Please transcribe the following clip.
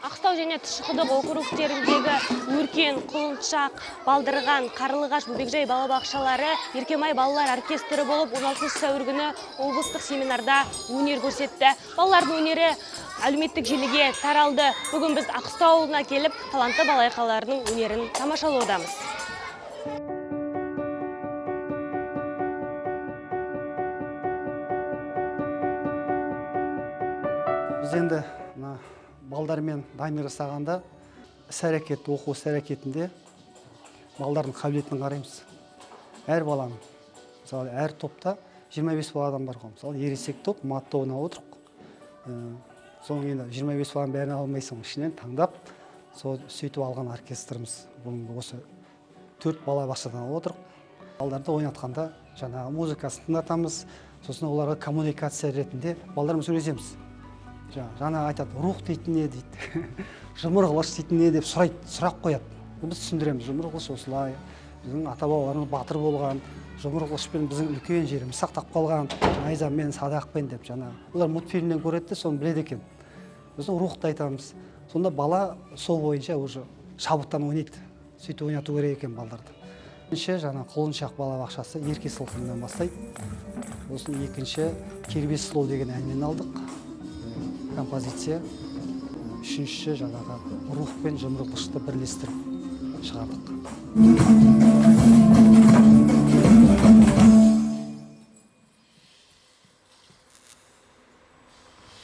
Ақтау және Тұщықұдық округтеріндегі Өркен, Құлыншақ, Балдырған, Қарлығаш, Бөбекжай балабақшалары Еркемай балалар оркестрі болып 16 сәуір күні облыстық семинарда өнер көрсетті. Балалардың өнері әлеуметтік желіге таралды. Бүгін біз Ақтау ауылына келіп, талантты балайқалардың өнерін тамашалаудамыз. Біз енді балдармен дайындық жасағанда іс-әрекет, оқу іс-әрекетінде балдардың қабілетін қараймыз. Әр баланың, мысалы, әр топта 25 баладан бар ғой. Мысалы, ересек топ матты ойнап отырық. Соның енді 25 баланың бәрін алмайсың, ішінен таңдап, сөйтіп алған оркестріміз. Бүгінгі осы 4 бала бақшадан отырық. Балдарды ойнатқанда жаңағы музыкасын тыңдатамыз, сосын оларға коммуникация ретінде балдармен сөйлесеміз. Жаңа айтады, рух дейтін не дейді, жұмыр қылыш дейтін не деп сұрақ қояды. Біз түсіндіреміз, жұмыр қылыш осылай, біздің ата-бабаларымыз батыр болған, жұмыр қылышпен біздің үлкен жеріміз сақтап қалған, найзамен, садақпен деп жаңа. Олар мультфильмнен көреді, соны біледі екен. Біз рухты айтамыз. Сонда бала сол бойынша уже шабыттан ойнайды. Сөйтіп ойнату керек екен балдарды. Екінші жаңа Құлыншақ балабақшасы ерке сылқымынан бастайды. Сосын екінші Кербез сұлу деген әнмен алдық. Композиция. Үшінші жаңағы рух пен жұмыр қылышты бірлестіріп шығардық.